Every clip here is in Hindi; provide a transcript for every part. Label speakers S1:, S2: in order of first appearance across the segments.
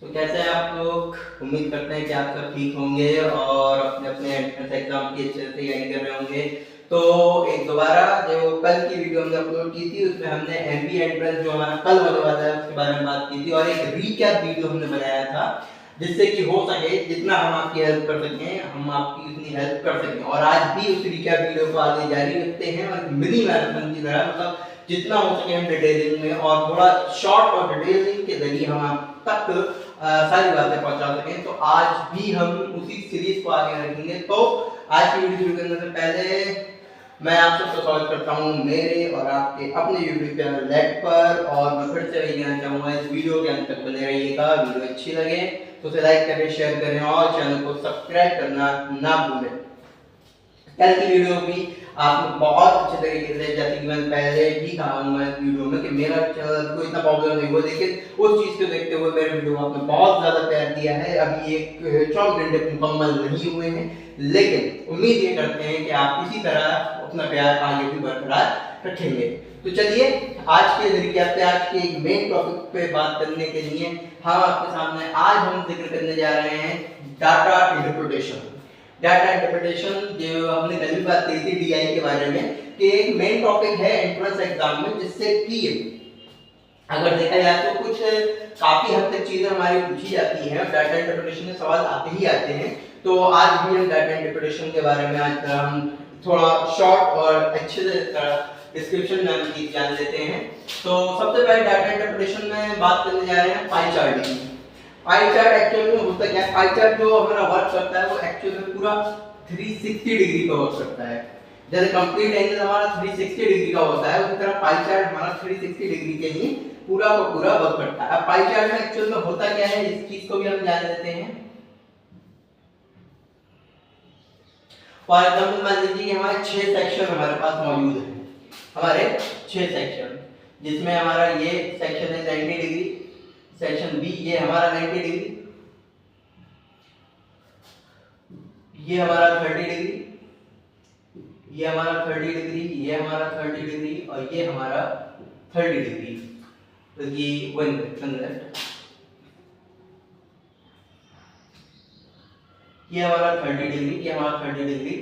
S1: तो कैसे हैं आप लोग? उम्मीद करते हैं कि आप सब ठीक होंगे और अपने अपने एंट्रेंस एग्जाम की अच्छे से तैयारी कर रहे होंगे। तो एक दोबारा जो कल की वीडियो हमने अपलोड की थी उसमें हमने एमपी एंट्रेंस जो हमारा कल होने वाला है उसके बारे में बात की थी और एक रीकैप वीडियो हमने बनाया था जिससे कि हो सके जितना हम आपकी हेल्प कर सकें हम आपकी उतनी हेल्प कर सकें। और आज भी उस रीकैप वीडियो को आगे जारी रखते हैं और मिनी मैराथन की तरह मतलब जितना हो सके हम डिटेलिंग में और थोड़ा शॉर्ट और डिटेलिंग के जरिए हम आप तक सारी बातें पहुंचा सकें। तो आज भी हम उसी सीरीज को आगे रखेंगे। तो आज की वीडियो शुरू करने से पहले मैं आप सबका स्वागत करता हूं मेरे और आपके अपने YouTube चैनल लेट पर। और मैं फिर से वही कहना चाहूँगा इस वीडियो के अंत तक बने रहिएगा। वीडियो अच्छी लगे तो उसे लाइक करें, शेयर करें और चैनल को सब्सक्राइब करना ना भूलें। कल की वीडियो भी आपने बहुत अच्छे तरीके से, जैसे कि मैंने पहले भी कहा हूँ मैं वीडियो में कि मेरा चैनल को इतना पॉपुलर नहीं हुआ, लेकिन उस चीज़ को देखते हुए मेरे वीडियो को आपने बहुत ज़्यादा प्यार दिया है। अभी एक 24 घंटे मुकम्मल नहीं हुए हैं, लेकिन उम्मीद ये करते हैं कि आप इसी तरह अपना प्यार आगे भी बरकरार रखेंगे। तो चलिए आज के रिकैप पे, आज के एक मेन टॉपिक पे बात करने के लिए हम आपके सामने आज हम जिक्र करने जा रहे हैं डाटा इंटरप्रिटेशन। डाटा इंटरप्रिटेशन जो हमने कल भी बात की थी डीआई के बारे में कि एक मेन टॉपिक है एंट्रेंस एग्जाम में, जिससे कि अगर देखा जाए तो कुछ काफी हद तक चीजें हमारी पूछी जाती हैं। डाटा इंटरप्रिटेशन के सवाल आते ही आते हैं। तो आज भी हम डाटा इंटरप्रिटेशन के बारे में आज हम थोड़ा शॉर्ट और अच्छे से डिस्क्रिप्शन में जान लेते हैं। तो सबसे पहले डाटा इंटरप्रिटेशन में बात करने जा रहे हैं पाई चार्ट की। पाई चार्ट एक्चुअल में होता क्या है? पाई चार्ट जो हमारा वर्क करता है वो एक्चुअल में पूरा 360 डिग्री का वर्क करता है। जैसे कंप्लीट एंगल हमारा 360 डिग्री का होता है, उसी तरह पाई चार्ट हमारा 360 डिग्री के लिए पूरा का पूरा वर्क करता है। अब पाई चार्ट में एक्चुअल में होता क्या है इस चीज को भी हम जान लेते हैं। फॉर एग्जांपल मान लीजिए कि हमारे 6 सेक्शन हमारे पास मौजूद हैं। हमारे 6 सेक्शन, जिसमें हमारा ये सेक्शन है 90 डिग्री, सेक्शन बी ये हमारा 90 डिग्री, ये हमारा 30 डिग्री, ये हमारा 30 डिग्री, ये हमारा 30 डिग्री और ये हमारा 30 डिग्री। तो ये 1 मिनट, ये हमारा 30 डिग्री, ये हमारा 30 डिग्री,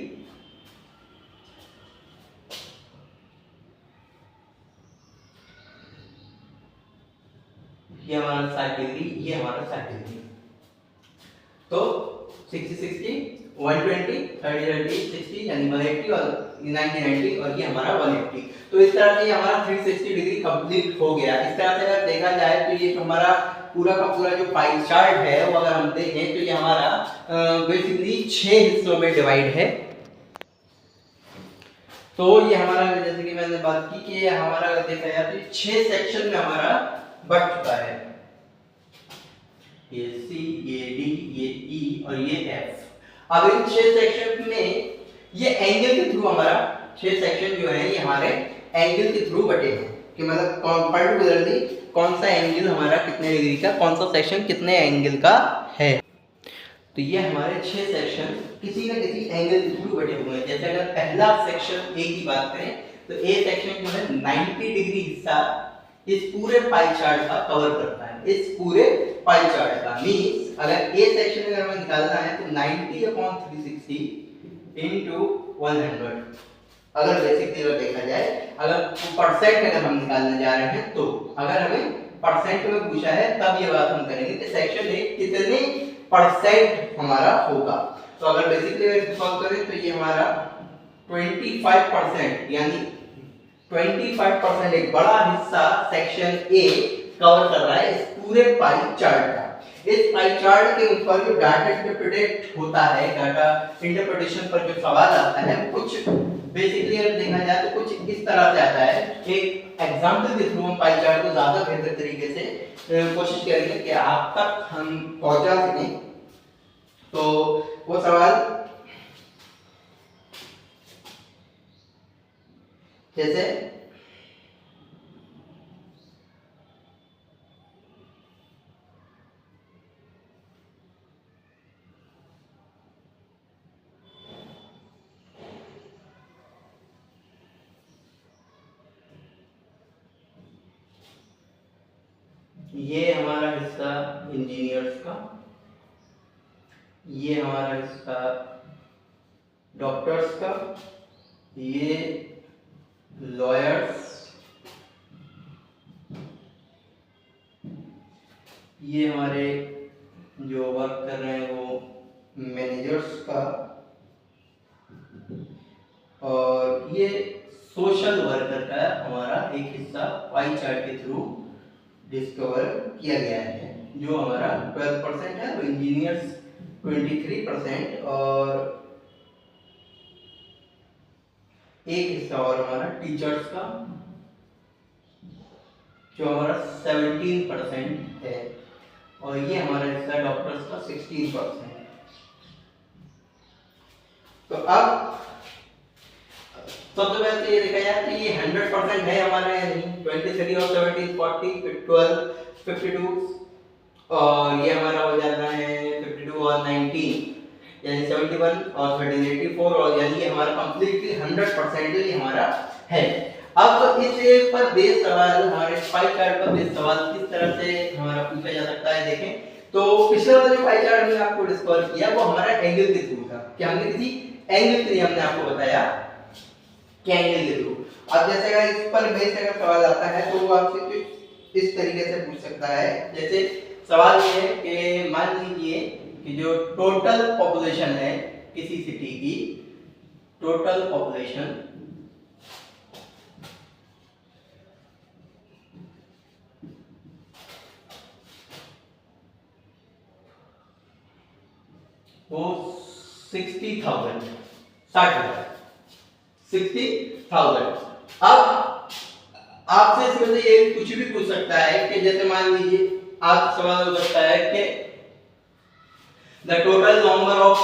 S1: ये हमारा 60 डिग्री, ये हमारा 60 डिग्री। तो 60 60 120 30 30 60 यानी 180 और 90 90 और ये हमारा 180। तो इस तरह से हमारा 360 डिग्री कंप्लीट हो गया। इस तरह से अगर देखा जाए तो ये हमारा पूरा का पूरा जो पाई चार्ट है वो अगर हम देखें तो ये हमारा बेसिकली 6 हिस्सों में डिवाइड है। तो ये हमारा जैसे कि मैंने बात की कि हमारा अगर देखा जाए तो 6 सेक्शन में हमारा बट चुका है। ये सी, ये डी, ये ई और ये एफ। अब इन 6 सेक्शन में ये एंगल के थ्रू हमारा 6 सेक्शन जो है ये हमारे एंगल के थ्रू बटे हैं कि मतलब पर्टिकुलरली कौन सा एंगल हमारा कितने डिग्री का, कौन सा सेक्शन कितने एंगल का है। तो ये हमारे 6 सेक्शन किसी न किसी एंगल के थ्रू बटे हुए हैं। जैसे अगर पहला सेक्शन ए की बात करें तो ए सेक्शन जो है 90 डिग्री हिस्सा इस पूरे पाई चार्ट का कवर करता है। इस पूरे पाई चार्ट का मींस अगर ए सेक्शन अगर हमें निकालना है तो 90/360 into 100। अगर बेसिकली अगर देखा जाए, अगर परसेंट अगर हम निकालने जा रहे हैं तो अगर हमें परसेंट में पूछा है तब ये बात हम करेंगे कि सेक्शन ए कितने परसेंट हमारा होगा। तो अगर बेसिकली अगर सॉल्व करें तो ये हमारा 25% यानी 25% एक बड़ा हिस्सा सेक्शन ए कवर कर रहा है इस पूरे पाई चार्ट का। इस पाई चार्ट के ऊपर जो डाटा इंटरप्रेट होता है, डाटा इंटरप्रिटेशन पर जो सवाल आता है कुछ बेसिकली अगर देखा जाए तो कुछ इस तरह से आता है। एक एग्जांपल के थ्रू हम पाई चार्ट को ज्यादा बेहतर तरीके से कोशिश करेंगे कि आप तक हम पहुंचा सकें। तो वो सवाल जैसे ये हमारा हिस्सा इंजीनियर्स का, ये हमारा हिस्सा डॉक्टर्स का, ये लॉयर्स, ये हमारे जो वर्क कर रहे हैं वो मैनेजर्स का, और ये सोशल वर्कर का हमारा एक हिस्सा पाई चार्ट के थ्रू डिस्कवर किया गया है, जो हमारा 12% है, और इंजीनियर्स 23%, और एक हिस्सा और हमारा टीचर्स का जो हमारा 17% है, और ये हमारा हिस्सा डॉक्टर्स का 16%। तो अब सबसे पहले तो ये देखा जाए तो ये 100% है हमारा या नहीं। 23 और 17 40 फिर 12 52, और ये हमारा हो जाता है 52 और 19 यानी 71, और 13 84, और यानी हमारा कंप्लीटली 100% ये हमारा है। अब इस पर बेस सवाल, हमारे पाई चार्ट पर बेस सवाल किस तरह से हमारा पूछा जा सकता है देखें। तो पिछले वाले जो पाई चार्ट हमने आपको डिस्कवर किया वो हमारा एंगल के थ्रू था। क्या हमने किसी एंगल के लिए हमने आपको बताया कि एंगल के थ्रू। अब जैसे अगर इस पर बेस अगर सवाल आता है तो वो आपसे कुछ इस तरीके से पूछ सकता है। जैसे सवाल ये है कि मान लीजिए कि जो टोटल पॉपुलेशन है किसी सिटी की, टोटल पॉपुलेशन वो 60,000, 60,000। अब आपसे इसमें से ये कुछ भी पूछ सकता है कि जैसे मान लीजिए आप सवाल हो सकता है कि the total number of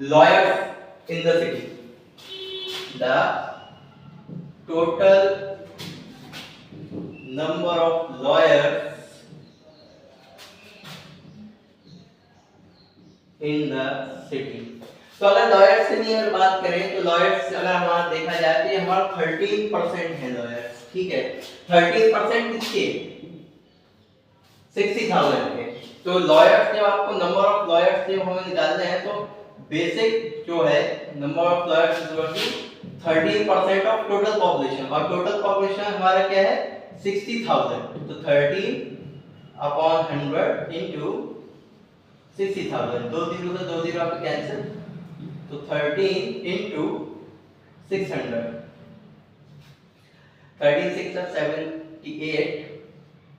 S1: lawyers in the city, the total number of lawyers in the city. तो अगर लॉयर्स की अगर बात करें तो लॉयर्स अगर हमारा देखा जाए तो हमारा 13% है लॉयर्स, ठीक है। 13% किसके? 60,000 के। तो लॉयर्स जब आपको नंबर ऑफ लॉयर्स जब हमें निकालने हैं तो बेसिक जो है number of lawyers is equal to 13% of total population, और टोटल पॉपुलेशन हमारा क्या है 60,000। तो 13/100 इनटू 60,000, 2 जीरो से 2 जीरो आपके कैंसिल, तो 13 इनटू 600, 13 6 78,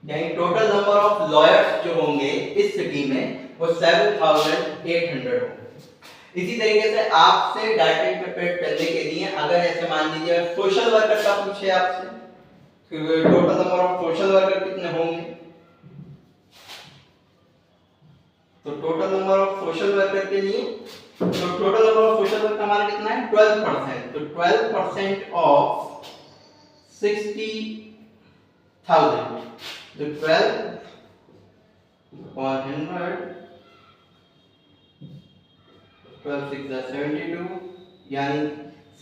S1: यानी टोटल नंबर ऑफ लॉयर्स जो होंगे इस सिटी में वो 7,800 होंगे। इसी तरीके से आपसे डाटा इंटरप्रेट करने के लिए अगर ऐसे मान लीजिए सोशल वर्कर का पूछे आपसे total number of social worker कितने होंगे, तो total number of social worker के लिए तो total number of social worker हमारा कितना है 12%। तो 12% ऑफ 60,000, तो 12/100, 12 6 72, यानी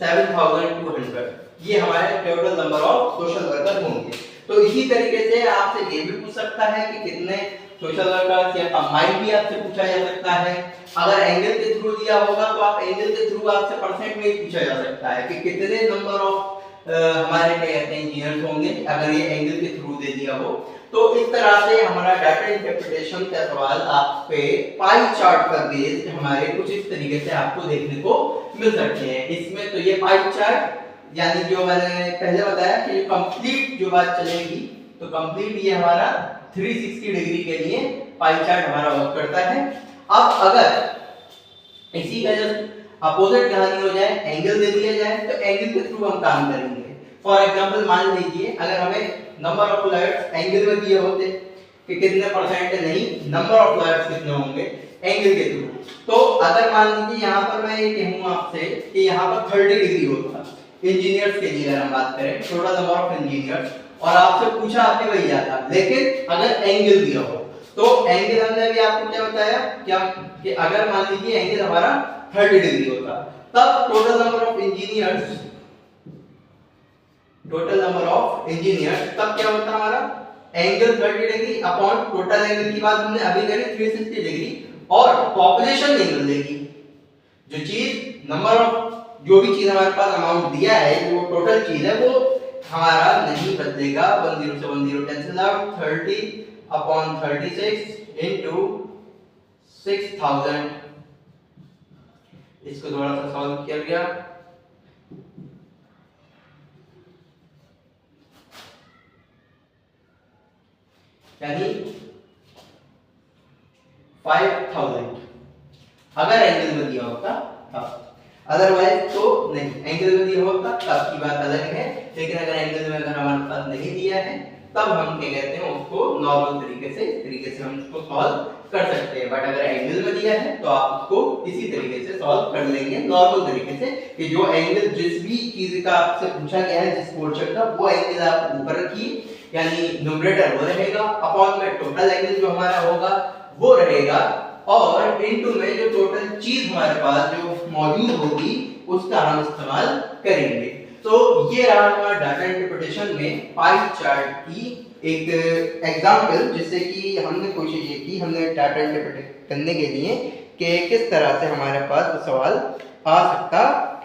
S1: 7,200 ये हमारे total number of social worker होंगे। तो इसी तरीके से आपसे ये भी पूछ सकता है कि कितने सोशल वर्कर्स, या कंबाइन भी आपसे पूछा जा सकता है। अगर एंगल के थ्रू दिया होगा तो आप एंगल के थ्रू आपसे परसेंट में ही पूछा जा सकता है कि कितने नंबर ऑफ हमारे क्या कहते हैं इंजीनियर्स होंगे अगर ये एंगल के थ्रू दे दिया हो। तो इस तरह से हमारा डाटा इंटरप्रिटेशन का सवाल आप पे पाई चार्ट पर बेस्ड हमारे कुछ इस तरीके से आपको देखने को मिल सकते हैं। इसमें तो ये पाई चार्ट यानी जो मैंने पहले बताया कि कंप्लीट जो बात चलेगी, तो कंप्लीट ये हमारा 360 डिग्री के लिए पाई चार्ट हमारा वर्क करता है। अब अगर इसी का जस्ट अपोजिट कहानी हो जाए, एंगल दे दिया जाए, तो एंगल के थ्रू हम काम करेंगे। फॉर एग्जांपल मान लीजिए अगर हमें नंबर ऑफ लॉयर्स एंगल में दिए होते कि कितने परसेंट, नहीं नंबर ऑफ लॉयर्स कितने होंगे एंगल के थ्रू, तो अगर मान लीजिए यहाँ पर मैं ये कहूँ आपसे कि यहाँ पर 30 डिग्री होता इंजीनियर्स के लिए, अगर हम बात करें टोटल नंबर ऑफ इंजीनियर्स, और आपसे पूछा आपने वही आता, लेकिन अगर एंगल दिया हो तो एंगल हमने भी आपको क्या बताया क्या कि अगर मान लीजिए एंगल हमारा 30 डिग्री होता तब टोटल नंबर ऑफ इंजीनियर्स तब क्या होता हमारा angle 30 degree upon total angle की बात हमने अभी करी 360 डिग्री और पॉपुलेशन एंगल देगी। जो चीज नंबर ऑफ जो भी चीज हमारे पास अमाउंट दिया है, जो टोटल चीज है वो हमारा नहीं बदलेगा। 10 से 10 कैंसिल आउट, 30 अपॉन 36 इनटू 6000। इसको थोड़ा सा सॉल्व किया गया, यानी 5000 अगर एंगल में दिया होता तब, अदरवाइज तो नहीं। एंगल में दिया होता तब की बात अलग है, लेकिन अगर एंगल में अगर हमारे पास नहीं दिया है तब हम क्या कहते हैं उसको नॉर्मल तरीके से हम उसको सॉल्व कर सकते हैं। बट अगर एंगल में दिया है तो आप उसको इसी तरीके से सॉल्व कर लेंगे नॉर्मल तरीके से, कि जो एंगल जिस भी चीज का आपसे पूछा गया है जिस पोर्शन का, वो एंगल आप ऊपर रखिए, यानी न्यूमरेटर वो रहेगा, अपॉन में टोटल एंगल जो हमारा होगा वो रहेगा, और इनटू में जो टोटल चीज हमारे पास जो मौजूद होगी उसका हम इस्तेमाल करेंगे। तो ये रहा हमारा डाटा इंटरप्रिटेशन में पाई चार्ट की एक एग्जांपल, जिससे कि हमने कोशिश ये की, हमने डाटा इंटरप्रेट करने के लिए कि किस तरह से हमारे पास वो सवाल आ सकता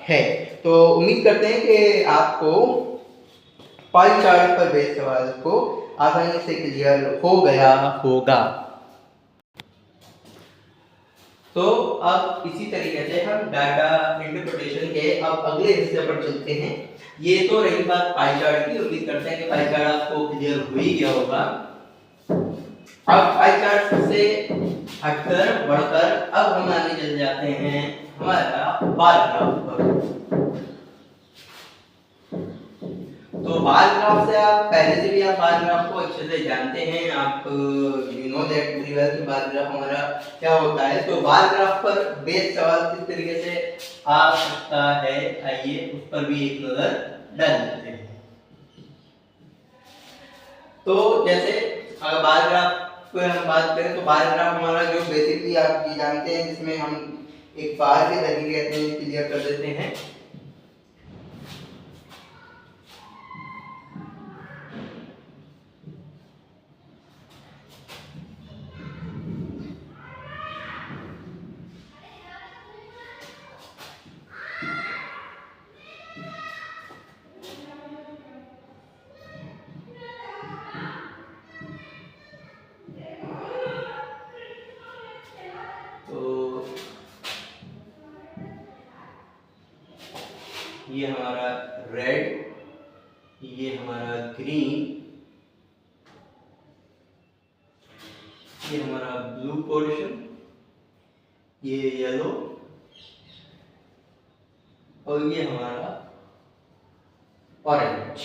S1: है। तो उम्मीद करते हैं कि आपको पाई चार्ट पर बेस्ड सवाल को आसानी से क्लियर हो गया होगा। तो अब इसी तरीके से हम डाटा इंटरप्रिटेशन के अब अगले हिस्से पर चलते हैं। ये तो रही बात पाई चार्ट की, उम्मीद करते हैं कि पाई चार्ट आपको क्लियर हो ही गया होगा। अब पाई चार्ट से हटकर बढ़कर अब हम आगे चल जाते हैं हमारा बार ग्राफ पर। तो बार ग्राफ से आप पहले से भी आप बार ग्राफ को अच्छे से जानते हैं, आप you know that very well कि बार ग्राफ हमारा क्या होता है। तो बार ग्राफ पर बेस्ड सवाल किस तरीके से आ सकता है, आइए उस पर भी एक नजर डाल लेते हैं। तो जैसे अगर बार ग्राफ पर हम बात करें तो बार ग्राफ हमारा जो बेसिकली आप ये जानते हैं, जिसमें हम एक बार के तरीके से क्लियर कर देते हैं। ये हमारा रेड, ये हमारा ग्रीन, ये हमारा ब्लू पोर्शन, ये येलो, और ये हमारा ऑरेंज।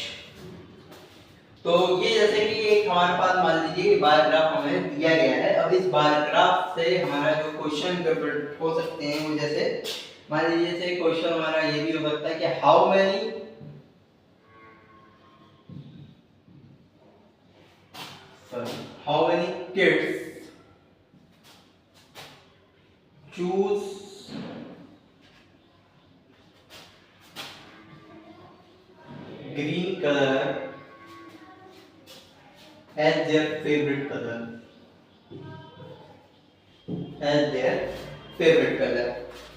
S1: तो ये जैसे कि एक हमारे पास मान लीजिए कि बार ग्राफ हमें दिया गया है। अब इस बार ग्राफ से हमारा जो क्वेश्चन पेपर हो सकते हैं वो जैसे मान लीजिए जैसे क्वेश्चन हमारा ये भी हो सकता है कि how many kids choose green colour as their favorite color,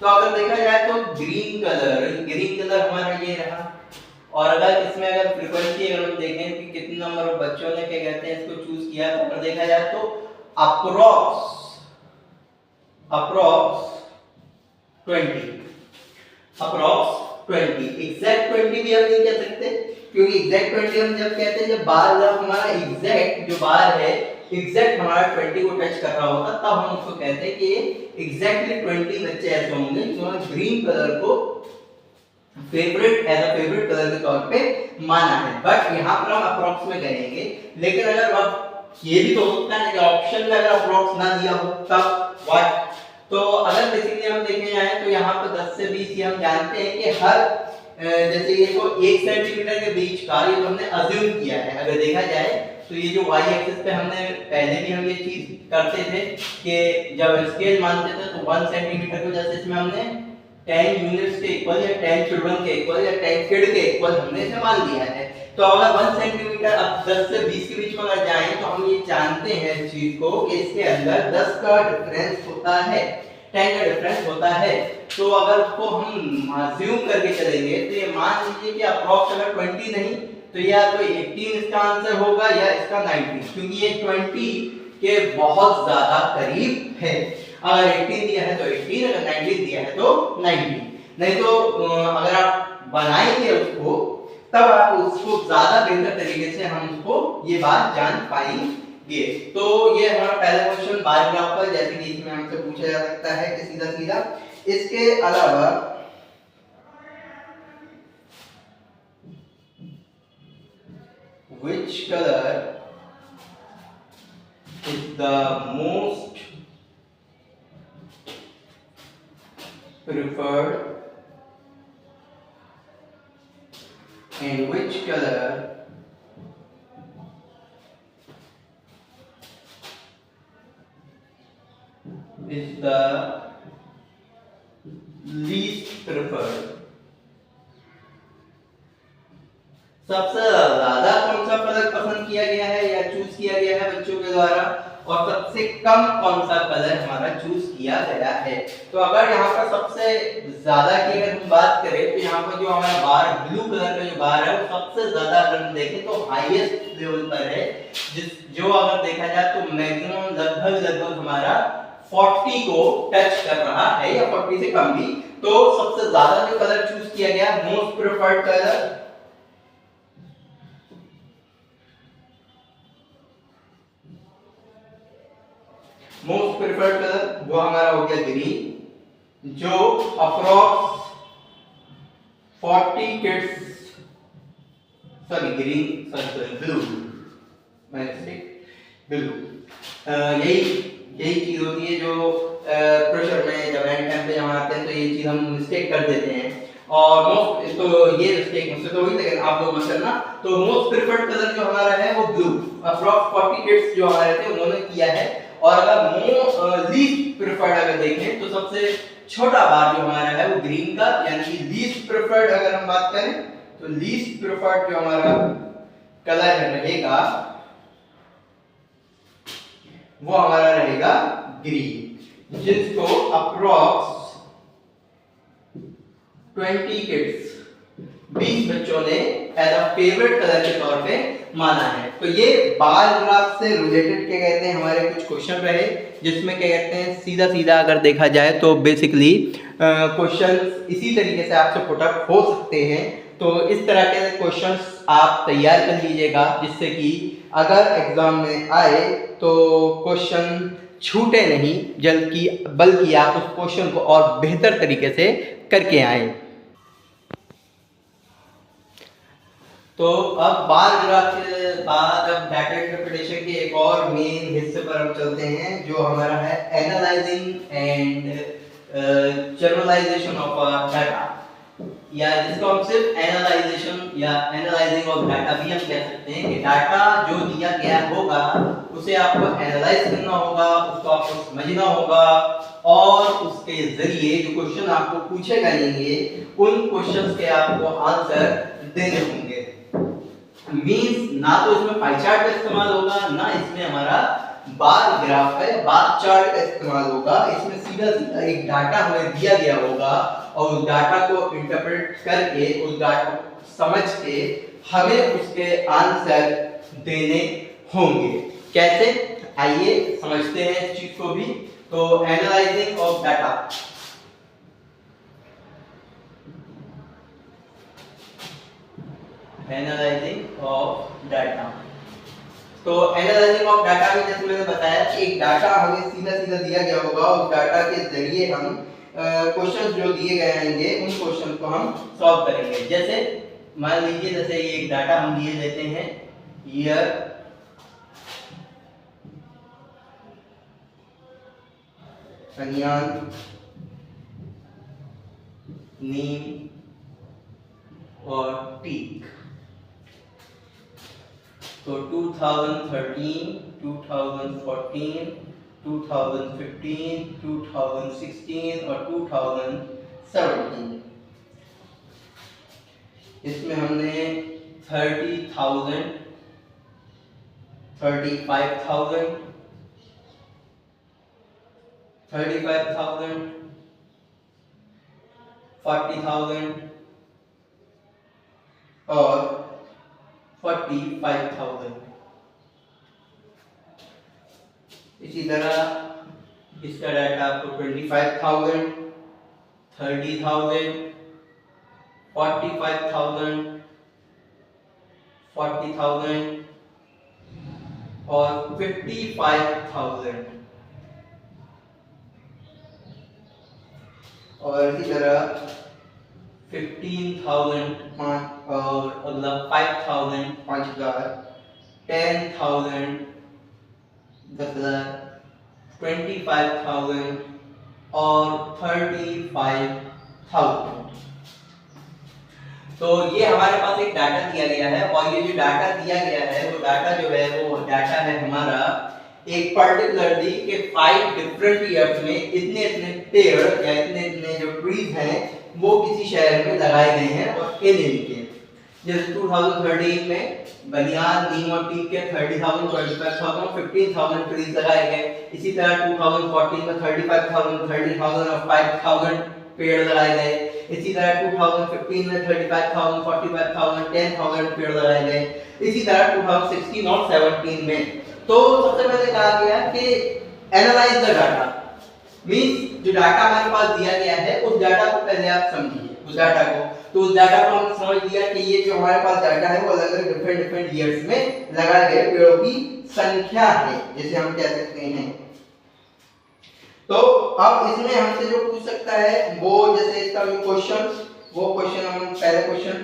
S1: तो अगर देखा जाए तो ग्रीन कलर हमारा ये रहा। और अगर इसमें अगर फ्रीक्वेंसी अगर हम देखें कि कितने नंबर ऑफ बच्चों ने क्या कहते हैं इसको चूज किया, तो अगर देखा जाए तो अप्रोक्स 20 एग्जैक्ट 20 भी हम नहीं कह सकते, क्योंकि एग्जैक्ट 20 हम जब कहते हैं जब बार ग्राफ हमारा एग्जैक्ट जो बार है एग्जैक्ट हमारा 20 को टच कर रहा होगा, तब हम उसको कहते हैं कि एग्जैक्टली 20 बच्चे ऐसे होंगे जिन्होंने ग्रीन कलर को फेवरेट कलर के तौर पे माना है। बट यहाँ पर हम अप्रोक्स में कहेंगे, लेकिन अगर अब ये भी तो हो सकता है कि ऑप्शन में अगर अप्रोक्स ना दिया हो तब व्हाट। तो अगर बेसिकली हम देखें जाए तो यहाँ पर 10 से 20 ये हम जानते हैं कि हर जैसे ये तो 1 सेंटीमीटर के बीच का ये तो हमने अज्यूम किया है। अगर देखा जाए तो ये जो y एक्सिस पे हमने पहले भी हम ये चीज करते थे कि जब स्केल मानते थे तो 1 सेंटीमीटर को जैसे इसमें हमने 10 यूनिट्स के इक्वल या 10 चिल्ड्रन के इक्वल या 10 किड के इक्वल हमने इसे मान लिया है। तो अगर 1 सेंटीमीटर अब 10 से 20 के बीच में अगर जाएं तो हम ये जानते हैं इस चीज को कि इसके अंदर 10 का डिफरेंस होता है, 10 का डिफरेंस होता है। तो अगर उसको हम अज्यूम करके चलेंगे तो ये मान लीजिए कि अप्रॉक्स अगर 20 नहीं तो या तो 18 इसका आंसर होगा या इसका 19, क्योंकि ये 20 के बहुत ज्यादा करीब है। अगर 18 दिया है तो 18, अगर 19 दिया है तो 19। नहीं तो अगर आप बनाएंगे उसको तब आप उसको ज्यादा बेहतर तरीके से हम उसको ये बात जान पाएंगे। तो ये हमारा पहला क्वेश्चन बार ग्राफ पर, जैसे कि इसमें हमसे पूछा जा सकता है कि सीधा सीधा। इसके अलावा which color is the most preferred and which color is the least preferred। सबसे ज्यादा कौन सा कलर पसंद किया गया है या चूज किया गया है बच्चों के द्वारा, और सबसे कम कौन सा कलर हमारा चूज किया गया है। तो अगर यहाँ पर सबसे ज्यादा की अगर हम बात करें तो यहाँ पर जो हमारा बार ब्लू कलर का जो बार है वो सबसे ज्यादा अगर हम देखें तो हाईएस्ट लेवल पर है, जो अगर देखा जाए तो मैक्सिमम लगभग हमारा 40 को टच कर रहा है या 40 से कम भी। तो सबसे ज्यादा जो कलर चूज किया गया most preferred colour, most preferred colour वो हमारा हो गया ग्रीन, जो अप्रॉक्स 40 किड्स ब्लू, यही चीज होती है जो प्रेशर में जब एंड टाइम पे जब आते हैं तो ये चीज हम मिस्टेक कर देते हैं। और मोस्ट तो ये मिस्टेक मुझसे तो हुई, लेकिन आप लोग मत करना। तो मोस्ट प्रेफर्ड कलर जो हमारा है वो ब्लू, अप्रॉक्स 40 किड्स जो हमारे थे उन्होंने किया है। और अगर लीस्ट प्रेफर्ड अगर देखें तो सबसे छोटा बार जो हमारा है वो ग्रीन का, यानी कि लीस्ट प्रेफर्ड अगर हम बात करें तो लीस्ट प्रेफर्ड जो हमारा कलर रहेगा वो हमारा रहेगा ग्रीन, जिसको अप्रॉक्स 20 किड्स 20 बच्चों ने एज अ फेवरेट कलर के तौर पे माना है। तो ये बार ग्राफ से रिलेटेड क्या कहते हैं हमारे कुछ क्वेश्चन रहे, जिसमें क्या कहते हैं सीधा सीधा अगर देखा जाए तो बेसिकली क्वेश्चन इसी तरीके से आपसे पुट अप हो सकते हैं। तो इस तरह के क्वेश्चंस आप तैयार कर लीजिएगा, जिससे कि अगर एग्जाम में आए तो क्वेश्चन छूटे नहीं, बल्कि आप उस क्वेश्चन को और बेहतर तरीके से करके आए। तो अब बार ग्राफ के बाद अब डाटा इंटरप्रिटेशन के एक और मेन हिस्से पर हम चलते हैं, जो हमारा है analysing and generalisation of data, या जिसको हम सिर्फ एनालाइजेशन या एनालाइजिंग ऑफ डाटा भी हम कह सकते हैं। कि डाटा जो दिया गया होगा उसे आपको एनालाइज करना होगा, उसको आपको समझना होगा, और उसके जरिए जो क्वेश्चन आपको पूछे जाएंगे उन क्वेश्चंस के आपको आंसर देने होंगे। मींस ना तो इसमें पाई चार्ट का इस्तेमाल होगा, ना इसमें हमारा बार ग्राफ है बार चार्ट का इस्तेमाल होगा। इसमें सीधा सीधा एक डाटा हमें दिया गया होगा और उस डाटा को इंटरप्रेट करके, उस डाटा को समझ के हमें उसके आंसर देने होंगे। कैसे, आइए समझते हैं इस चीज को भी। तो analysing of data, analysing of data. तो एनालाइजिंग ऑफ डाटा में जैसे मैंने बताया कि एक डाटा हमें सीधा सीधा दिया गया होगा, उस डाटा के जरिए हम क्वेश्चन जो दिए गए होंगे उन क्वेश्चन को हम सॉल्व करेंगे। जैसे मान लीजिए जैसे ये एक डाटा हम दिए लेते हैं, ईयर, सनियान, नीम और टीक। तो 2013, 2014, 2015, 2016 और 2017 इसमें हमने 30,000 35,000, 35,000, 40,000 और 45,000। इसी तरह इसका डाटा आपको 25,000, 30,000, 45,000, 40,000 और 55,000। और इसी तरह 15,000 और अगला 5,000 5,000, 10,000 10,000, 25,000 और 35,000। तो ये हमारे पास एक डाटा दिया गया है और ये जो डाटा दिया गया है वो डाटा जो है वो डाटा है हमारा एक पर्टिकुलरली के 5 डिफरेंट ईयर्स में इतने इतने पेड़ या इतने इतने जो ट्रीज हैं वो किसी शहर में लगाए गए हैं और इनके जैसे 2013 में बनियान नीम और टीक के 30,000 25,000 15,000 ट्रीज लगाए गए। इसी तरह 2014 में 35,000 30,000 और 5,000 पेड़ लगाए गए। इसी तरह 2015 में 35,000 45,000 10,000 पेड़ लगाए गए। इसी तरह 2016 और 17 में तो सबसे पहले कहा गया कि एनालाइज द डाटा मींस जो डाटा हमारे पास दिया गया है उस डाटा को पहले आप समझिए उस डाटा को। तो उस डाटा को हमने समझ लिया कि ये जो हमारे पास डाटा है वो अलग अलग डिफरेंट ईयर्स में लगाए गए पेड़ों की संख्या है जैसे हम कह सकते हैं। तो अब इसमें हमसे जो पूछ सकता है वो जैसे इसका जो क्वेश्चन हम पहले क्वेश्चन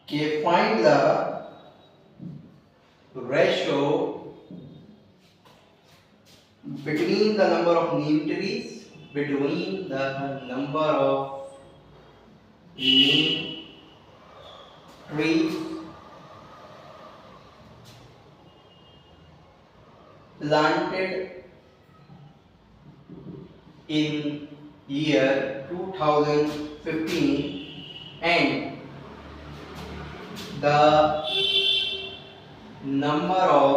S1: कि find the ratio between the number of neem trees planted in year 2015 and the number of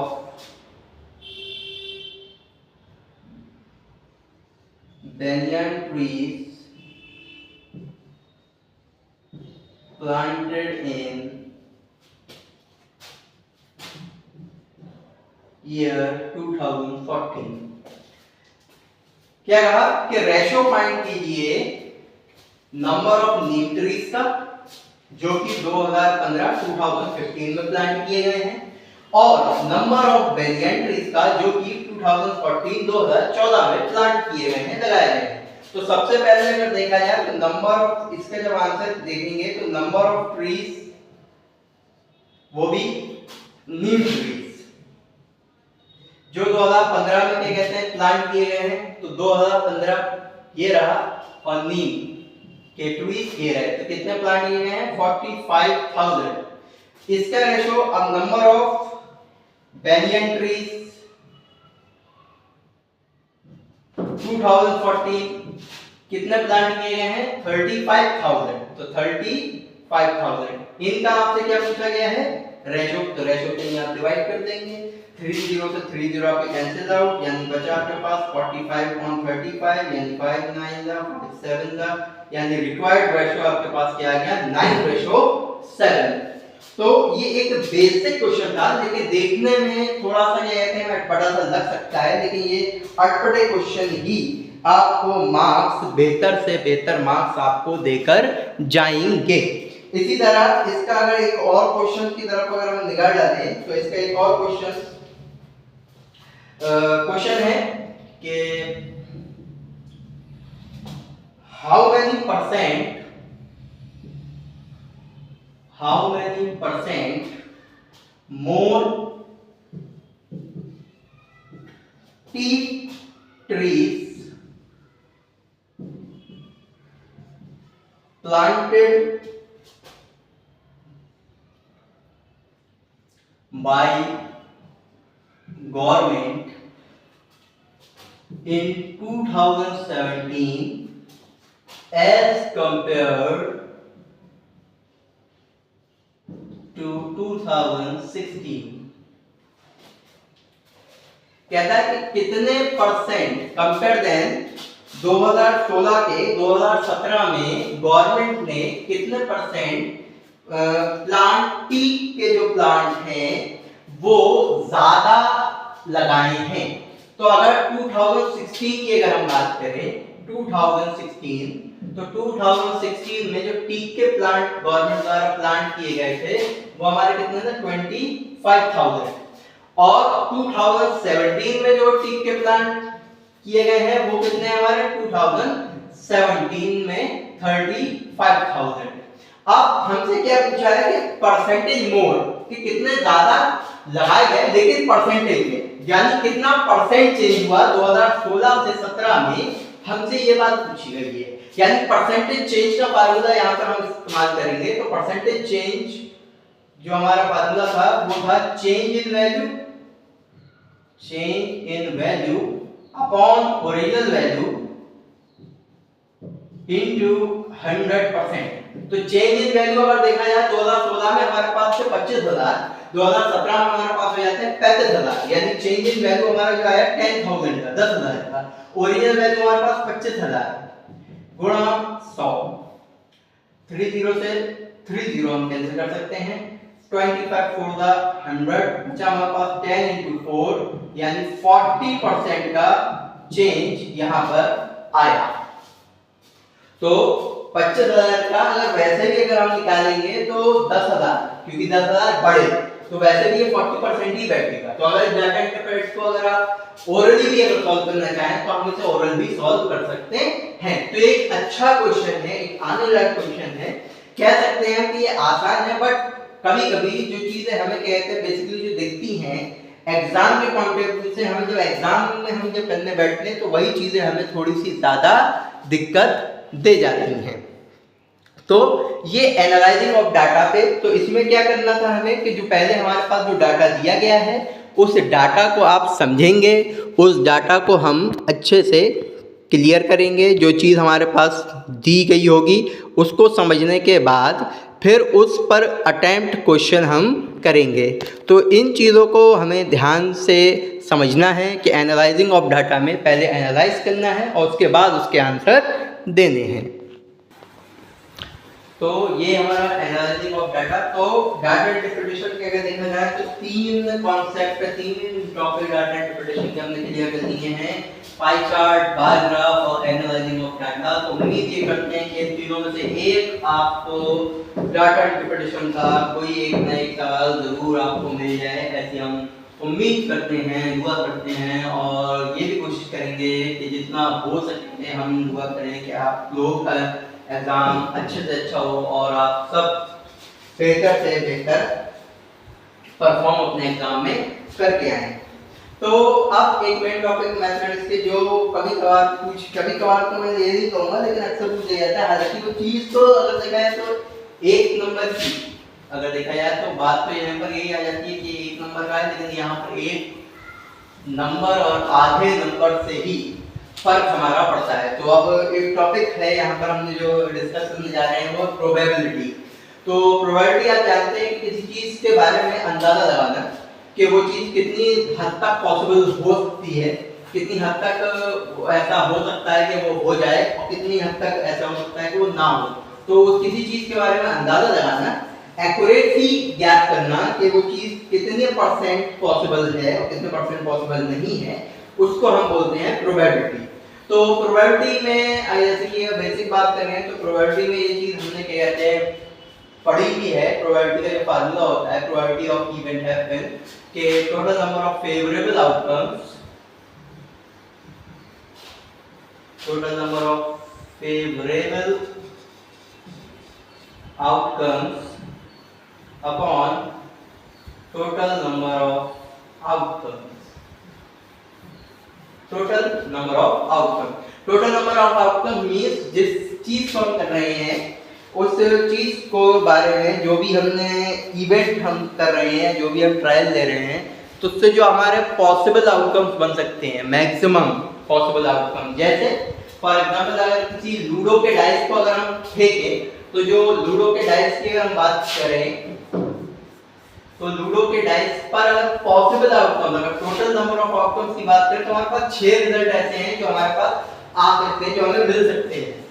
S1: banyan trees planted in year 2014। क्या कहा कि रेशो फाइंड कीजिए नंबर ऑफ नीम ट्रीज का जो कि 2015 में प्लांट किए गए हैं और नंबर ऑफ बेनियन ट्रीज का जो कि 2014 में प्लांट किए गए हैं लगाए गए हैं। तो सबसे पहले अगर देखा जाए तो नंबर ऑफ इसका जब आंसर देखेंगे तो नंबर ऑफ ट्रीज वो भी नीम ट्रीज जो 2015 में क्या कहते हैं प्लांट किए गए हैं तो 2015 ये रहा और नीम के ट्रीज ये रहे तो कितने प्लांट किए गए हैं 45,000। इसका रेशो अब नंबर ऑफ बेनियन ट्रीज 2014 कितने प्लांट किए गए हैं 35,000 तो 35,000 इनका आपसे क्या पूछा गया है रेशो। तो रेशो के लिए आप डिवाइड कर देंगे 30 से 30 आपके कैंसिल आउट यानी बचा आपके पास 45/35 यानी 5 9 5 7 यानी रिक्वायर्ड रेशो आपके पास क्या आ गया 9:7। तो ये एक बेसिक क्वेश्चन था लेकिन देखने में थोड़ा सा ये कहते हैं अटपटा सा लग सकता है लेकिन ये अटपटे क्वेश्चन ही आपको मार्क्स बेहतर से बेहतर मार्क्स आपको देकर जाएंगे। इसी तरह इसका अगर एक और क्वेश्चन की तरफ अगर हम निगाह डालें तो इसका एक और क्वेश्चन है कि how many percent more teak trees planted by government in 2017 as compared to 2016। कहता है कि कितने परसेंट कंपेयर देन 2016 के 2017 में गवर्नमेंट ने कितने परसेंट प्लांट टीक के जो प्लांट हैं वो ज्यादा लगाए हैं। तो अगर 2016 की अगर हम बात करें 2016 तो 2016 में जो टीक के प्लांट गवर्नमेंट द्वारा प्लांट किए गए थे वो हमारे कितने थे 25,000 और 2017 में जो टीक के प्लांट किए गए हैं वो कितने हमारे 2017 में 35,000। अब हमसे क्या पूछा है कि परसेंटेज मोर कि कितने ज्यादा लगाए गए लेकिन परसेंटेज में यानी कितना परसेंट चेंज हुआ 2016 से 17 में हमसे ये बात पूछी गई है। यानी परसेंटेज चेंज का फार्मूला यहाँ पर हम इस्तेमाल करेंगे। तो परसेंटेज चेंज जो हमारा फार्मूला था वो था change in value upon original value into 100%। तो चेंज इन वैल्यू अगर देखा जाए 2016 में हमारे पास थे 25,000, 2017 में हमारे पास हो जाते हैं 35,000, यानी चेंज इन वैल्यू हमारा जो आया 10,000 का 10,000 का। ओरिजिनल वैल्यू हमारे पास 25,000 गुणा 100, 30 से 30 हम कैंसिल कर सकते हैं। 25 for the 100 बचा हमारे पास 10 into 4 यानी 40% का चेंज यहाँ पर आया। तो 25,000 का अगर वैसे भी अगर हम निकालेंगे तो 10,000 क्योंकि 10,000 बड़े तो वैसे भी ये 40% ही बैठेगा। तो अगर इस डाटा इंटरप्रेट को अगर आप ओरली भी अगर सॉल्व करना चाहें तो हम इसे ओरल भी सॉल्व कर सकते हैं। तो एक अच्छा क्वेश्चन है, एक आने वाला क्वेश्चन है। कह सकते हैं कि ये आसान है बट कभी-कभी जो चीजें हमें कहते हैं बेसिकली जो दिखती हैं एग्जाम के पॉइंट ऑफ व्यू से हमें जब एग्जाम में हम जब करने बैठते हैं तो वही चीजें हमें थोड़ी सी ज्यादा दिक्कत दे जाती हैं। तो ये एनालाइजिंग ऑफ डाटा पे तो इसमें क्या करना था हमें कि जो पहले हमारे पास जो डाटा दिया गया है उस डाटा को आप समझेंगे, उस डाटा को हम अच्छे से क्लियर करेंगे। जो चीज़ हमारे पास दी गई होगी उसको समझने के बाद फिर उस पर अटेम्प्ट क्वेश्चन हम करेंगे। तो इन चीज़ों को हमें ध्यान से समझना है कि एनालाइजिंग ऑफ डाटा में पहले एनालाइज करना है और उसके बाद उसके आंसर देने हैं। तो ये हमारा एनालाइजिंग ऑफ डाटा। तो डाटा इंटरप्रिटेशन के अगर देखा जाए तो 3 कॉन्सेप्ट पे 3 टॉपिक डाटा इंटरप्रिटेशन के हमने क्लियर कर दिए हैं, पाई चार्ट, बार ग्राफ और एनालाइजिंग ऑफ डाटा। तो उम्मीद ये करते हैं कि इन तीनों में से एक आपको डाटा इंटरप्रिटेशन का कोई एक ना एक सवाल जरूर आपको मिल जाए, ऐसी हम उम्मीद करते हैं, दुआ करते हैं और ये भी कोशिश करेंगे कि जितना हो सके हम दुआ करें कि आप लोग का एग्जाम अच्छे से अच्छा हो और आप सब बेहतर से बेहतर परफॉर्म अपने एग्जाम में करके आए। तो अब एक मेन टॉपिक मैथमेटिक्स के जो कभी कभार तो मैं ये नहीं कहूँगा लेकिन अक्सर पूछ लिया जाता है। हालांकि वो चीज़ तो अगर देखा जाए तो एक नंबर की अगर देखा जाए तो बात तो यहाँ पर यही आ जाती है कि एक नंबर का है, लेकिन यहाँ पर एक नंबर और आधे नंबर से ही फर्क हमारा पड़ता है। तो अब एक टॉपिक है यहाँ पर हमने जो डिस्कस करने जा रहे हैं वो प्रोबेबिलिटी। तो प्रोबेबिलिटी आप जानते हैं कि किसी चीज़ के बारे में अंदाज़ा लगाना कि वो चीज़ कितनी हद तक पॉसिबल हो सकती है, कितनी हद तक ऐसा हो सकता है कि वो हो जाए और कितनी हद तक ऐसा हो सकता है कि वो ना हो। तो किसी चीज़ के बारे में अंदाज़ा लगाना, एक्यूरेटली ज्ञात करना कि वो चीज़ कितने परसेंट पॉसिबल है और कितने परसेंट पॉसिबल नहीं है, उसको हम बोलते हैं प्रोबेबिलिटी। तो प्रोबेबिलिटी में जैसे कि बेसिक बात करें तो प्रोबेबिलिटी में ये चीज़ हमने क्या कहते हैं पढ़ी भी है। प्रोबेबिलिटी का जो फार्मूला होता है प्रोबेबिलिटी ऑफ इवेंट हैपन के total number of favourable outcomes upon total number of outcomes. Total number of outcome means जिस चीज को हम कर रहे हैं उस चीज को बारे में जो भी हमने इवेंट हम कर रहे हैं, जो भी हम ट्रायल ले रहे हैं, तो उससे जो हमारे पॉसिबल आउटकम्स बन सकते हैं मैक्सिमम पॉसिबल आउटकम। जैसे फॉर एग्जांपल अगर किसी लूडो के डाइस को अगर हम फेंकें, तो जो लूडो के डाइस की अगर हम बात करें, तो लूडो के डाइस पर अगर पॉसिबल आउटकम, अगर टोटल नंबर ऑफ आउटकम्स की बात करें तो हमारे पास 6 रिजल्ट ऐसे हैं जो हमारे पास आ सकते हैं, जो हमें मिल सकते हैं।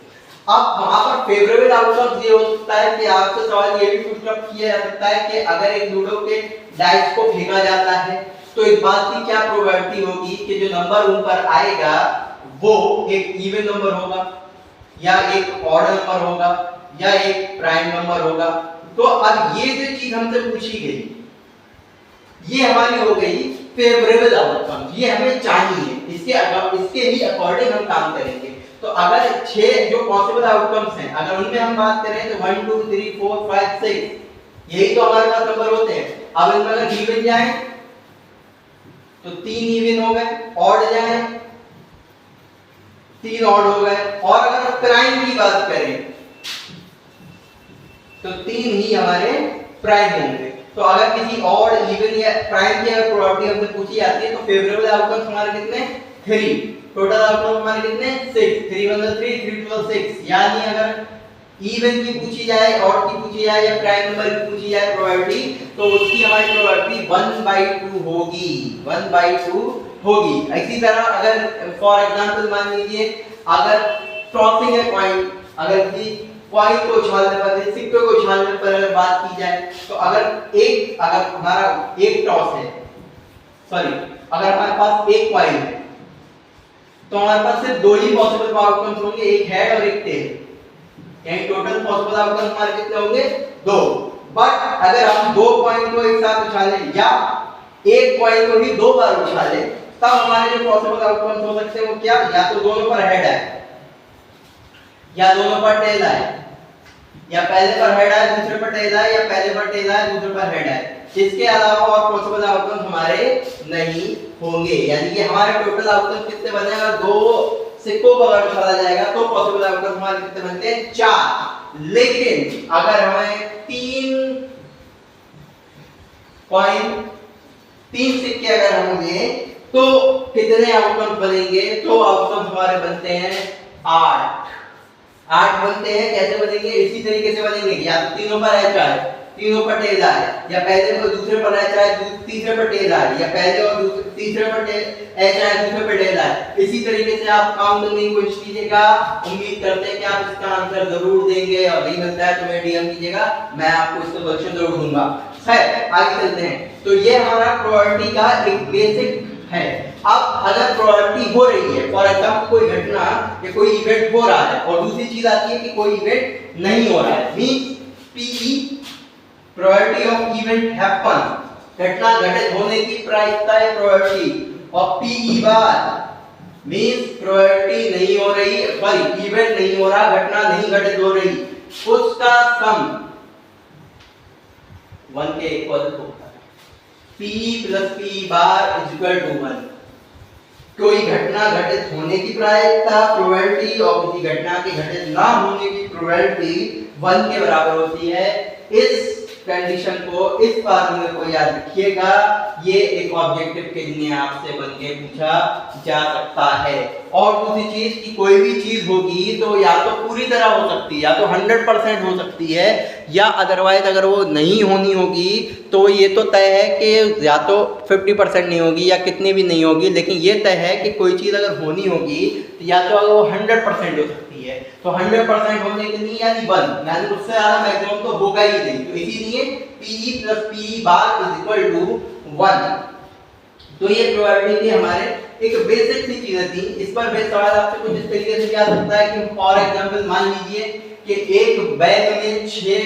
S1: अब वहां पर फेवरेबल आउटकम्स ये हो सकता है कि आपसे सवाल ये भी किया जा सकता है कि अगर एक लूडो के डाइस को फेंका जाता है तो इस बात की क्या प्रोबेबिलिटी होगी कि जो नंबर उन पर आएगा वो एक इवन नंबर होगा या एक ऑड नंबर होगा या एक प्राइम नंबर होगा। तो अब ये जो चीज हमसे पूछी गई ये हमारी हो गई फेवरेबल आउटकम, ये हमें चाहिए, इसके ही अकॉर्डिंग हम काम करेंगे। तो अगर 6 जो पॉसिबल आउटकम्स हैं अगर उनमें हम बात करें तो 1 2 3 4 5 6 यही तो हमारे पास नंबर होते हैं। अब इनमें अगर इवन जाए तो 3 इवन हो गए, ऑड जाए 3 ऑड हो गए, और अगर प्राइम की बात करें तो 3 ही हमारे प्राइम होंगे। तो अगर किसी ऑड इवन या प्राइम की अगर प्रोबेबिलिटी हमसे पूछी जाती है तो फेवरेबल आउटकम्स हमारे कितने 3, टोटल आउटकम हमारे कितने 6, 3 1 3 3 2 6। यानी अगर इवन की पूछी जाए, ऑड की पूछी जाए या प्राइम नंबर की पूछी जाए प्रोबेबिलिटी, तो उसकी हमारी प्रोबेबिलिटी 1/2 होगी, 1/2 होगी। इसी तरह अगर फॉर एग्जांपल मान लीजिए अगर टॉसिंग है कॉइन, अगर कि कॉइन को उछालने पर, सिक्के को उछालने पर अगर बात की जाए तो अगर हमारा एक टॉस है, सॉरी अगर हमारे पास एक कॉइन है तो हमारे पास सिर्फ 2 ही पॉसिबल आउटकम्स होंगे, एक हेड और एक टेल। यानी टोटल पॉसिबल आउटकम हमारे कितने होंगे 2। बट अगर हम 2 कॉइन को एक साथ उछालें या एक कॉइन को ही 2 बार उछालें तब हमारे जो पॉसिबल आउटकम्स हो सकते हैं वो क्या, या तो दोनों पर हेड है या दोनों पर टेल है, या पहले पर हेड है दूसरे पर टेल है, या पहले पर टेल है दूसरे पर हेड है। इसके अलावा और पॉसिबल आउटकम हमारे नहीं होंगे। यानी कि हमारे टोटल आउटकम कितने बनेगा, 2 सिक्कों को अगर उछाला जाएगा तो पॉसिबल आउटकम हमारे कितने बनते हैं 4। लेकिन अगर हमें 3 कॉइन 3 सिक्के अगर होंगे तो कितने आउटकम बनेंगे, तो आउटकम हमारे बनते हैं 8 बनते हैं। कैसे बनेंगे, इसी तरीके से बनेंगे, या तो तीनों पर एच आए, तीनों पर टेल आए, या पहले और दूसरे पर एच आए तीसरे पर टेल आए, या पहले और तीसरे पर एच आए दूसरे पर टेल आए। इसी तरीके से आप काउंट करने की कोशिश कीजिएगा। उम्मीद करते हैं कि आप इसका आंसर जरूर देंगे, और नहीं मिलता है तो मैं डीएम कीजिएगा, मैं आपको इसका सोल्यूशन जरूर दूंगा। खैर आगे चलते हैं। तो ये हमारा प्रोबेबिलिटी का एक बेसिक है। अब अगर प्रोबेबिलिटी हो रही है, फॉर एग्जांपल कोई घटना या कोई इवेंट हो रहा है, और दूसरी चीज आती है कि कोई इवेंट नहीं हो रहा है, means PE probability of event happen, घटना घटित होने की प्रायिकता है प्रोबेबिलिटी, और पीई बार मींस प्रोबेबिलिटी नहीं हो रही, सॉरी इवेंट नहीं हो रहा, घटना नहीं घटित हो रही, उसका सम 1 के इक्वल होगा। P plus P bar is equal to 1। कोई घटना घटित होने की प्रायिकता प्रोबेबिलिटी और किसी घटना के घटित ना होने की प्रोबेबिलिटी 1 के बराबर होती है। इस कंडीशन को, इस फार्मूले को याद रखिएगा। ये एक ऑब्जेक्टिव के लिए आपसे बन के पूछा जा सकता है। और दूसरी चीज कि कोई भी चीज होगी तो या तो पूरी तरह हो सकती है, या तो 100% हो सकती है, या अदरवाइज अगर वो नहीं होनी होगी तो ये तो तय है कि या तो 50% नहीं होगी या कितनी भी नहीं होगी, लेकिन ये तय है कि कोई चीज़ अगर होनी होगी तो या तो अगर वो 100% हो सकती है, तो 100% होने के लिए यानी 1, यानी उससे ज़्यादा मैक्सिमम तो होगा ही नहीं। तो इसीलिए PE plus PE bar is equal to 1। तो ये प्रोबेबिलिटी हमारे एक बेसिक सी चीजें थी। इस पर बेस सवाल आपसे कुछ इस तरीके से आ सकता है कि फॉर एग्जांपल मान लीजिए कि एक बैग में 6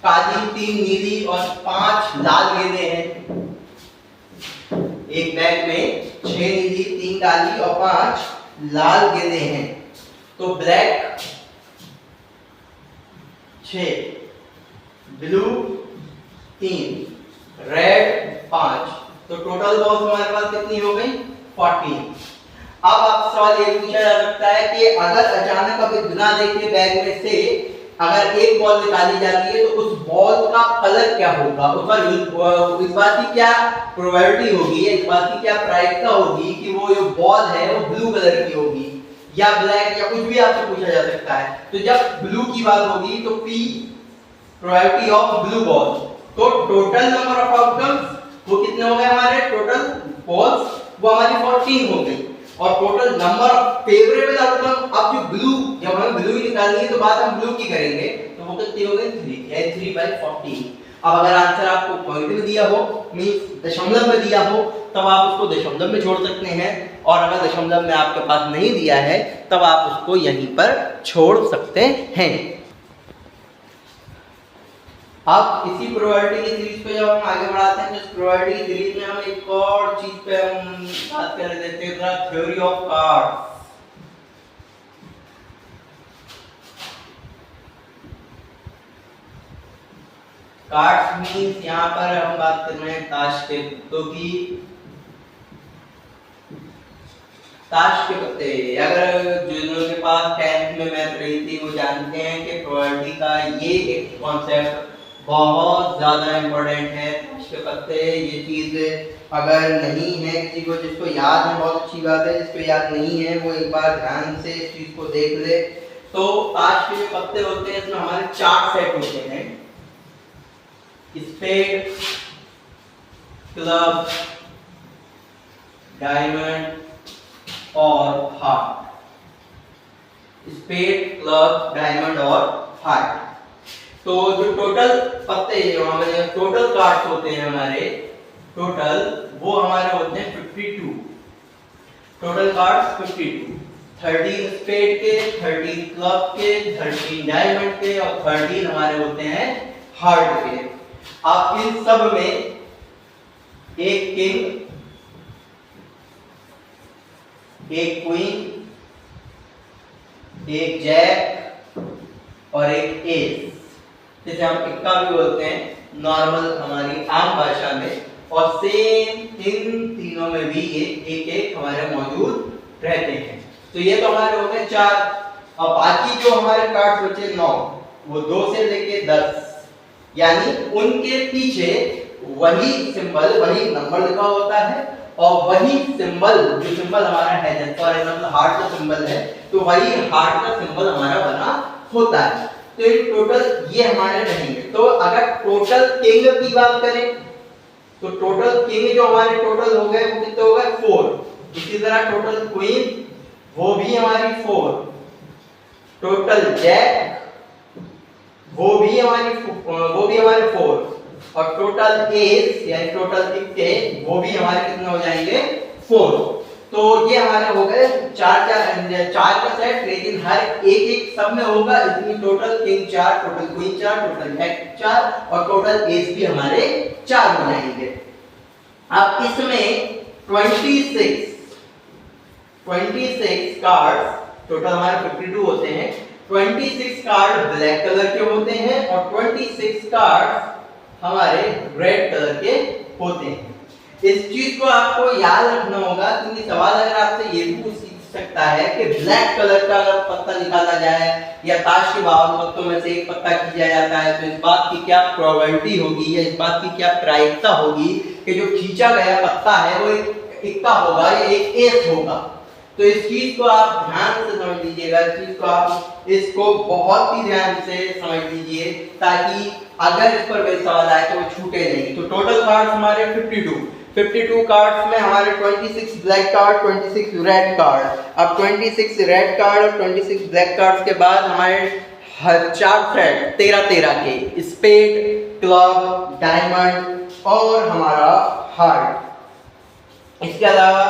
S1: काली, 3 नीली और 5 लाल गेंदें हैं। एक बैग में 6 नीली, 3 काली और 5 लाल गेंदें हैं। तो ब्लैक 6, ब्लू 3, रेड 5, तो टोटल बॉल्स हमारे पास कितनी हो गई 14। अब आप सवाल ये पूछा जा सकता है कि अगर अचानक अब बिना देखे बैग में से अगर एक बॉल निकाली जाती है तो उस बॉल का कलर क्या होगा, उसका इस बात की क्या प्रोबेबिलिटी होगी, इस बात की क्या प्रायिकता होगी कि वो जो बॉल है वो ब्लू कलर की होगी या ब्लैक या कुछ भी आपसे पूछा जा सकता है। तो जब ब्लू की बात होगी तो P probability of blue ball, तो टोटल नंबर ऑफ आउटकम्स वो कितने हो गए हमारे, टोटल बॉल्स वो हमारी 14 हो गई, और total number of favourable outcome, अब जो ब्लू, जब हमें ब्लू ही निकालनी है तो बात हम ब्लू की करेंगे, तो वो कितनी हो गई 3, या 3/14। अब अगर आंसर आपको पॉइंट में दिया हो, मींस दशमलव में दिया हो, तब आप उसको दशमलव में जोड़ सकते हैं, और अगर दशमलव में आपके पास नहीं दिया है तब आप उसको यहीं पर छोड़ सकते हैं। अब इसी प्रोबेबिलिटी की सीरीज को जब हम आगे बढ़ाते हैं तो इस प्रोबेबिलिटी की सीरीज में हम एक और चीज पे हम बात कर लेते हैं, theory of cards. Cards means यहाँ पर हम बात कर रहे हैं ताश के पत्तों की। ताश के पत्ते, अगर जिनके पास 10th में मैथ रही थी वो जानते हैं कि प्रोबेबिलिटी का ये एक कॉन्सेप्ट बहुत ज्यादा इम्पोर्टेंट है। ताश के पत्ते ये चीज अगर नहीं है किसी को, जिसको याद है बहुत अच्छी बात है, जिसको याद नहीं है वो एक बार ध्यान से इस चीज को देख ले। तो ताश के जो पत्ते होते हैं इसमें हमारे 4 सेट होते हैं, स्पेड, क्लब, डायमंड और हार्ट। स्पेड, क्लब, डायमंड और हार्ट। तो जो टोटल पत्ते, जो हमारे टोटल कार्ड्स होते हैं हमारे, टोटल वो हमारे होते हैं 52। टोटल कार्ड्स 52, 13 स्पेड के, 13 क्लब के, 13 डायमंड के और 13 हमारे होते हैं हार्ट के। आप इन सब में एक किंग, एक क्वीन, एक जैक और एक एस, जिसे हम इक्का भी बोलते हैं नॉर्मल हमारी आम भाषा में, और सेम इन तीनों में भी ये एक एक हमारे मौजूद रहते हैं। तो ये तो हमारे हो गए 4। अब बाकी जो हमारे कार्ड्स बचे 9, वो 2 से लेके 10, यानी उनके पीछे वही सिंबल, वही नंबर लिखा होता है, और वही सिंबल, जो सिंबल हमारा है, जैसे फॉर एग्जांपल हार्ट का सिंबल है, तो वही हार्ट का सिंबल हमारा बना होता है। तो ये टोटल ये हमारे रहेंगे। तो अगर टोटल किंग की बात करें तो टोटल किंग जो हमारे टोटल हो गए वो कितने हो गए 4। इसी तरह टोटल क्वीन वो भी हमारी 4, टोटल जैक वो भी हमारे 4, और टोटल एस यानी टोटल इक्के वो भी हमारे कितने हो जाएंगे 4। तो ये हमारे हो गए 4 का सेट, लेकिन हर एक एक सब में होगा, इसमें total king 4, total queen 4, total jack 4 और टोटल एस भी हमारे 4 हो जाएंगे। अब इसमें 26 कार्ड्स टोटल हमारे 52 होते हैं। 26 कार्ड ब्लैक कलर के होते हैं और 26 कार्ड हमारे रेड कलर के होते हैं। इस चीज को आपको याद रखना होगा, क्योंकि सवाल अगर आपसे ये भी पूछ सकता है कि ब्लैक कलर का अगर पत्ता निकाला जाए या ताश के 52 पत्तों में से एक पत्ता खींचा जाता है, तो इस बात की क्या प्रोबेबिलिटी होगी या इस बात की क्या प्रायिकता होगी कि जो खींचा गया पत्ता है वो एक इक्का होगा या एक एस होगा। तो इस चीज को आप ध्यान से समझ लीजिएगा, इस चीज को आप इसको बहुत ही ध्यान से समझ लीजिए, ताकि अगर इस पर कोई सवाल आए तो वो छूटे नहीं। तो टोटल कार्ड्स हमारे 52 कार्ड्स में हमारे 26 ब्लैक कार्ड, 26 रेड कार्ड। अब 26 रेड कार्ड और 26 ब्लैक कार्ड्स के बाद हमारे हर 4 सेट 13 के, स्पेड, क्लब, डायमंड और हमारा हार्ट। इसके अलावा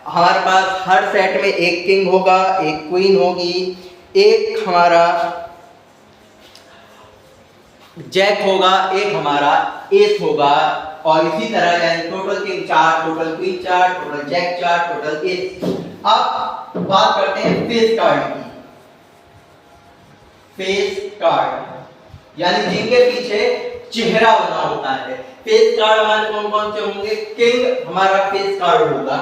S1: हमारे पास हर सेट में एक किंग होगा, एक क्वीन होगी, एक हमारा जैक होगा, एक हमारा एस होगा, और इसी तरह यानी total king 4, total queen 4, total jack 4, total ace. अब बात करते हैं फेस कार्ड की। फेस कार्ड यानी जिनके पीछे चेहरा बना होता है। फेस कार्ड हमारे कौन कौन से होंगे? किंग हमारा फेस कार्ड होगा,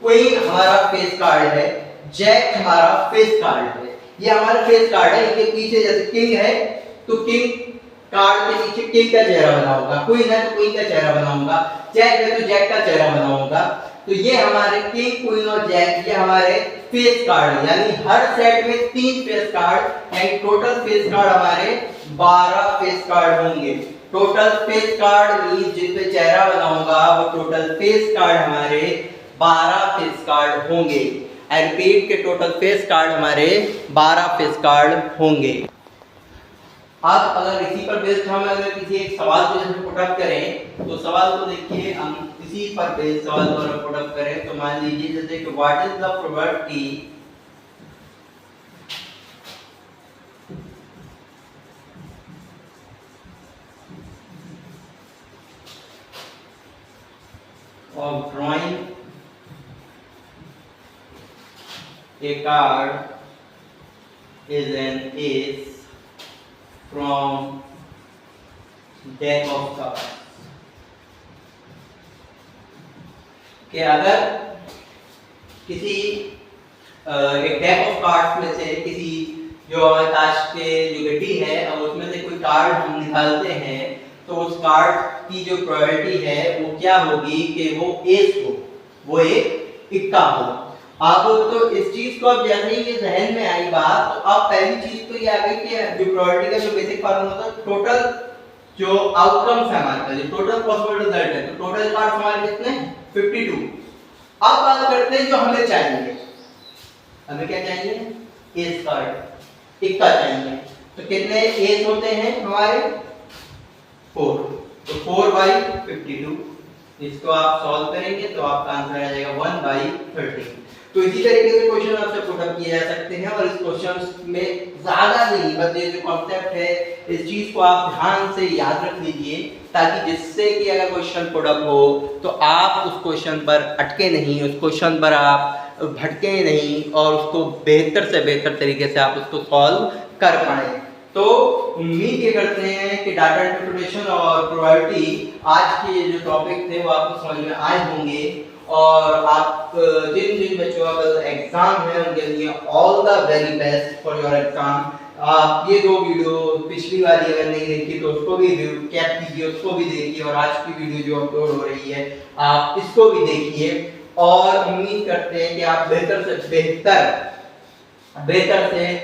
S1: क्वीन हमारा फेस कार्ड है, जैक हमारा फेस कार्ड है, ये हमारा फेस कार्ड है, इनके पीछे जैसे किंग है तो किंग कार्ड के नीचे किंग का चेहरा बना होगा, क्वीन है तो क्वीन का चेहरा बना होगा, जैक है तो जैक का चेहरा बना होगा। तो ये हमारे किंग, क्वीन और जैक ये हमारे फेस कार्ड है, यानी हर सेट में 3 फेस कार्ड, यानी टोटल फेस कार्ड हमारे 12 फेस कार्ड होंगे। टोटल फेस कार्ड मींस जिस पे चेहरा बना होगा वो टोटल फेस कार्ड हमारे 12 फेस कार्ड होंगे। आई रिपीट के टोटल फेस कार्ड हमारे 12 फेस कार्ड होंगे। अब अगर इसी पर बेस्ड हम अगर किसी एक सवाल को जैसे पुट अप करें तो सवाल को देखिए, हम इसी पर बेस्ड सवाल को अगर पुट अप करें तो मान लीजिए जैसे कि what is the probability of drawing a card is an ace from deck of cards। कि अगर किसी एक डेक ऑफ कार्ड्स में से किसी जो हमारे ताश के जो गड्डी है और उसमें से कोई कार्ड हम निकालते हैं तो उस कार्ड की जो प्रोबेबिलिटी है वो क्या होगी कि वो एस हो, वो एक इक्का हो। अब तो इस चीज को अब जैसे ही ये जहन में आई बात तो अब पहली चीज तो ये आ गई कि जो प्रोबेबिलिटी का जो बेसिक फार्मूला था टोटल जो आउटकम्स है हमारे पास, जो टोटल पॉसिबल रिजल्ट है, तो टोटल कार्ड्स हमारे कितने 52। अब बात करते हैं जो हमें चाहिए, हमें क्या चाहिए एस कार्ड, इक्का चाहिए। तो कितने एस होते हैं हमारे 4, तो 4/52। इसको आप सॉल्व करेंगे तो आपका आंसर आ जाएगा 1/13। तो इसी तरीके से क्वेश्चन आपसे पुट अप किए जा सकते हैं और इस क्वेश्चन में ज्यादा नहीं, बस ये जो कॉन्सेप्ट है इस चीज को आप ध्यान से याद रख लीजिए ताकि जिससे कि अगर क्वेश्चन पुट अप हो तो आप उस क्वेश्चन पर अटके नहीं, उस क्वेश्चन पर आप भटके नहीं और उसको बेहतर से बेहतर तरीके से आप उसको सॉल्व कर पाए। तो उम्मीद ये करते हैं कि डाटा इंटरप्रिटेशन और प्रोबेबिलिटी आज के जो टॉपिक थे वो आपको समझ में आए होंगे और आप जिन जिन बच्चों का एग्जाम है उनके लिए all the very best for your exam. आप ये 2 वीडियो पिछली वाली अगर नहीं देखी तो उसको भी कैप कीजिए, उसको भी देखिए और आज की वीडियो जो अपलोड हो रही है आप इसको भी देखिए और उम्मीद करते हैं कि आप बेहतर से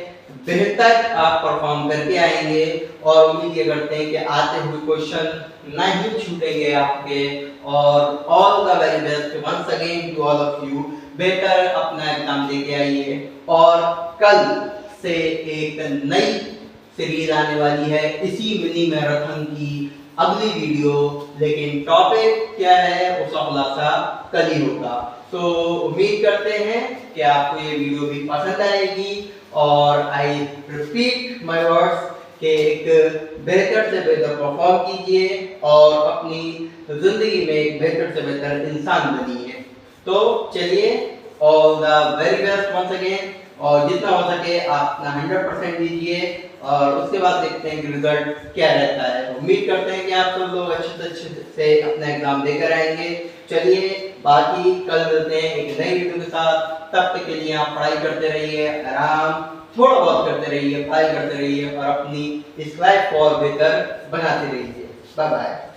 S1: आप परफॉर्म करके आएंगे और उम्मीद ये करते हैं कि आते हुए क्वेश्चन नहीं छूटेंगे आपके। और all the very best once again to all of you. Better अपना एग्जाम देके आइए और कल से एक नई सीरीज आने वाली है इसी मिनी मैराथन की अगली वीडियो, लेकिन टॉपिक क्या है उसका खुलासा कल ही होगा। तो उम्मीद करते हैं कि आपको ये वीडियो भी पसंद आएगी और आई रिपीट माय वर्ड्स कि एक बेहतर से बेहतर परफॉर्म कीजिए और अपनी जिंदगी में एक बेहतर से बेहतर इंसान बनिए। तो चलिए all the very best once again और जितना हो सके आप अपना 100% दीजिए और उसके बाद देखते हैं कि रिजल्ट क्या रहता है। उम्मीद करते हैं कि आप सब लोग अच्छे से अपना एग्जाम देकर आएंगे। चलिए बाकी कल मिलते हैं एक नई वीडियो के साथ, तब तक के लिए आप पढ़ाई करते रहिए, आराम थोड़ा बहुत करते रहिए, पढ़ाई करते रहिए और अपनी इस लाइफ को और बेहतर बनाते रहिए। Bye bye.